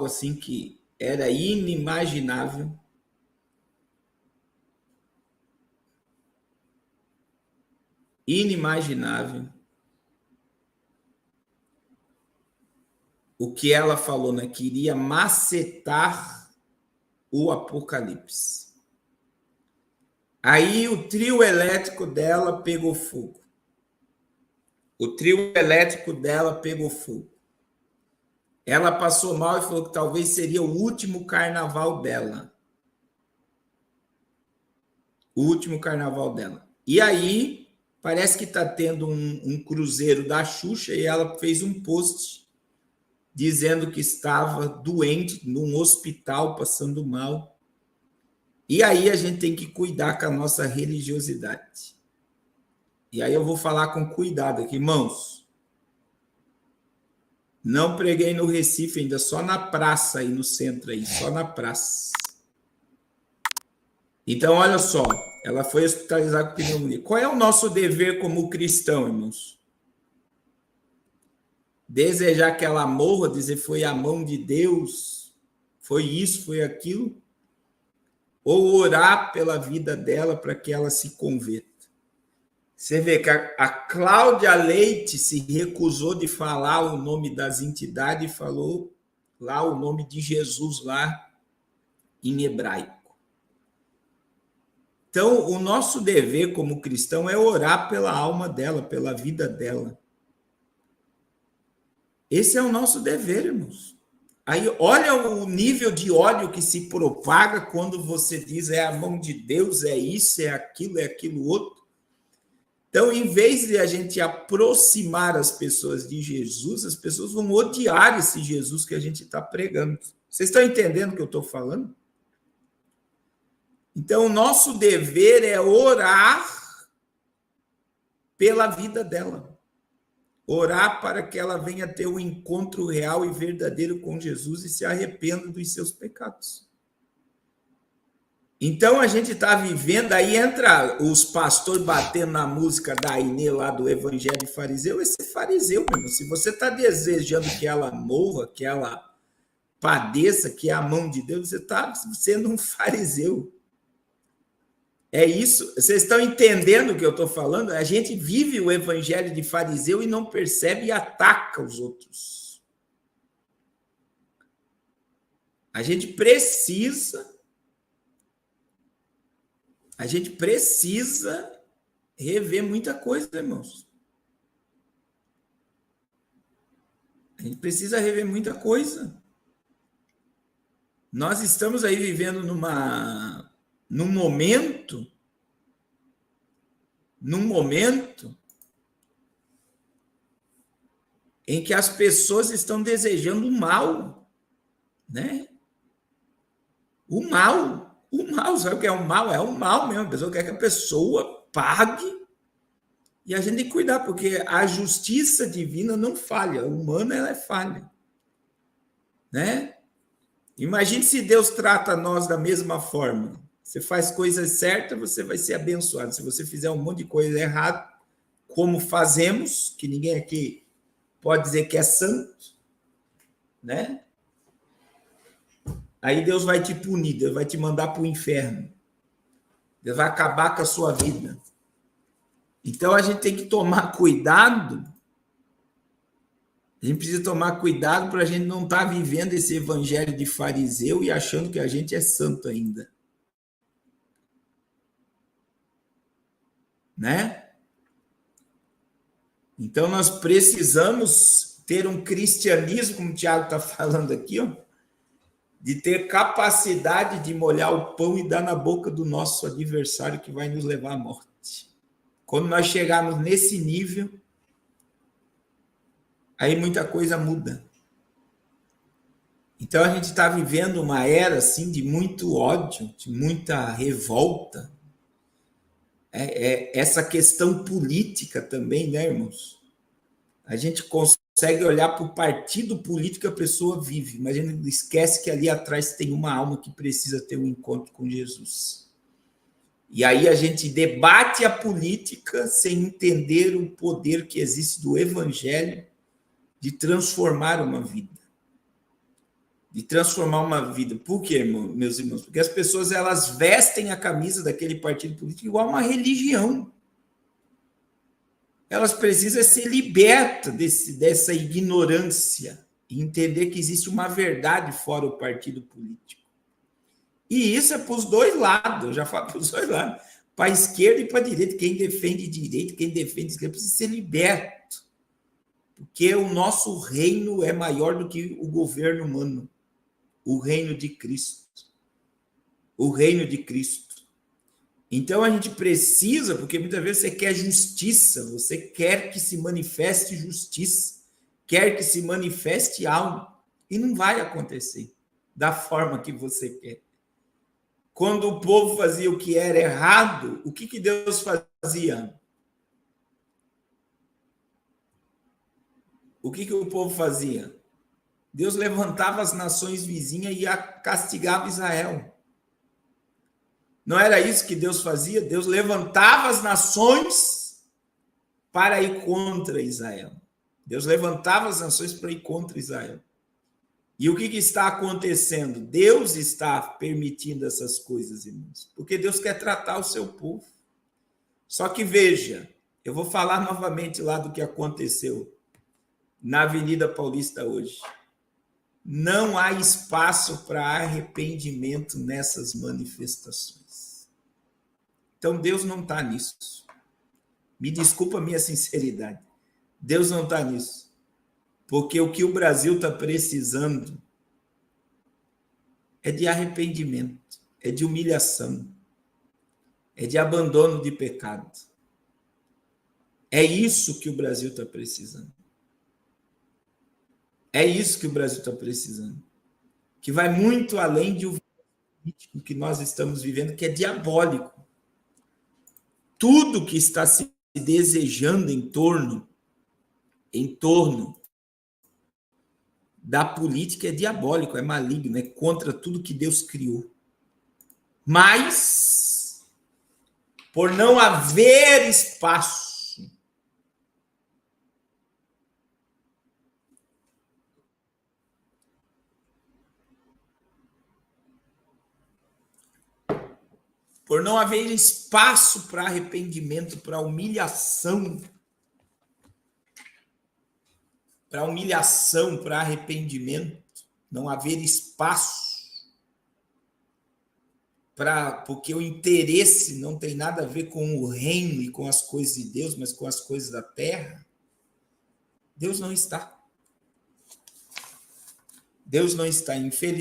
algo assim que era inimaginável. Inimaginável. O que ela falou, né? Que iria macetar o Apocalipse. Aí o trio elétrico dela pegou fogo. O trio elétrico dela pegou fogo. Ela passou mal e falou que talvez seria o último carnaval dela. O último carnaval dela. E aí, parece que está tendo um cruzeiro da Xuxa e ela fez um post dizendo que estava doente num hospital, passando mal. E aí a gente tem que cuidar com a nossa religiosidade. E aí eu vou falar com cuidado aqui, irmãos. Não preguei no Recife ainda, só na praça aí no centro aí, só na praça. Então, olha só, ela foi hospitalizada com pneumonia. Qual é o nosso dever como cristão, irmãos? Desejar que ela morra, dizer foi a mão de Deus, foi isso, foi aquilo? Ou orar pela vida dela para que ela se converta? Você vê que a Cláudia Leite se recusou de falar o nome das entidades e falou lá o nome de Jesus lá em hebraico. Então, o nosso dever como cristão é orar pela alma dela, pela vida dela. Esse é o nosso dever, irmãos. Aí, olha o nível de ódio que se propaga quando você diz é a mão de Deus, é isso, é aquilo outro. Então, em vez de a gente aproximar as pessoas de Jesus, as pessoas vão odiar esse Jesus que a gente está pregando. Vocês estão entendendo o que eu estou falando? Então, o nosso dever é orar pela vida dela. Orar para que ela venha ter um encontro real e verdadeiro com Jesus e se arrependa dos seus pecados. Então, a gente está vivendo, aí entra os pastores batendo na música da Inê lá do Evangelho de Fariseu, esse é fariseu, meu irmão. Se você está desejando que ela morra, que ela padeça, que é a mão de Deus, você está sendo um fariseu. É isso. Vocês estão entendendo o que eu estou falando? A gente vive o Evangelho de Fariseu e não percebe e ataca os outros. A gente precisa rever muita coisa, irmãos. A gente precisa rever muita coisa. Nós estamos aí vivendo num momento em que as pessoas estão desejando o mal, né? O mal, sabe o que é o mal? É o mal mesmo. A pessoa quer que a pessoa pague e a gente tem que cuidar, porque a justiça divina não falha, a humana ela é falha, né? Imagine se Deus trata nós da mesma forma. Você faz coisas certas, você vai ser abençoado. Se você fizer um monte de coisa errada, como fazemos, que ninguém aqui pode dizer que é santo, né? Aí Deus vai te punir, Deus vai te mandar para o inferno. Deus vai acabar com a sua vida. Então a gente tem que tomar cuidado. A gente precisa tomar cuidado para a gente não estar vivendo esse evangelho de fariseu e achando que a gente é santo ainda. Né? Então nós precisamos ter um cristianismo, como o Tiago está falando aqui, ó, de ter capacidade de molhar o pão e dar na boca do nosso adversário que vai nos levar à morte. Quando nós chegarmos nesse nível, aí muita coisa muda. Então a gente está vivendo uma era assim de muito ódio, de muita revolta. Essa questão política também, né, irmãos? A gente consegue olhar para o partido político que a pessoa vive, mas a gente esquece que ali atrás tem uma alma que precisa ter um encontro com Jesus. E aí a gente debate a política sem entender o poder que existe do evangelho de transformar uma vida, de transformar uma vida. Por quê, meus irmãos? Porque as pessoas elas vestem a camisa daquele partido político igual uma religião. Elas precisam ser libertas dessa ignorância e entender que existe uma verdade fora o partido político. E isso é para os dois lados, eu já falo para os dois lados, para a esquerda e para a direita. Quem defende direita, quem defende esquerda, precisa ser liberto. Porque o nosso reino é maior do que o governo humano. O reino de Cristo. O reino de Cristo. Então a gente precisa, porque muitas vezes você quer justiça, você quer que se manifeste justiça, quer que se manifeste algo, e não vai acontecer da forma que você quer. Quando o povo fazia o que era errado, o que Deus fazia? O que o povo fazia? Deus levantava as nações vizinhas e castigava Israel. Não era isso que Deus fazia? Deus levantava as nações para ir contra Israel. Deus levantava as nações para ir contra Israel. E o que está acontecendo? Deus está permitindo essas coisas, irmãos, porque Deus quer tratar o seu povo. Só que veja, eu vou falar novamente lá do que aconteceu na Avenida Paulista hoje. Não há espaço para arrependimento nessas manifestações. Então, Deus não está nisso. Me desculpa a minha sinceridade. Deus não está nisso. Porque o que o Brasil está precisando é de arrependimento, é de humilhação, é de abandono de pecado. É isso que o Brasil está precisando. É isso que o Brasil está precisando. Que vai muito além de um político que nós estamos vivendo, que é diabólico. Tudo que está se desejando em torno da política é diabólico, é maligno, é contra tudo que Deus criou. Mas, por não haver espaço para arrependimento, para humilhação, para arrependimento, não haver espaço, porque o interesse não tem nada a ver com o reino e com as coisas de Deus, mas com as coisas da terra, Deus não está. Deus não está, infelizmente.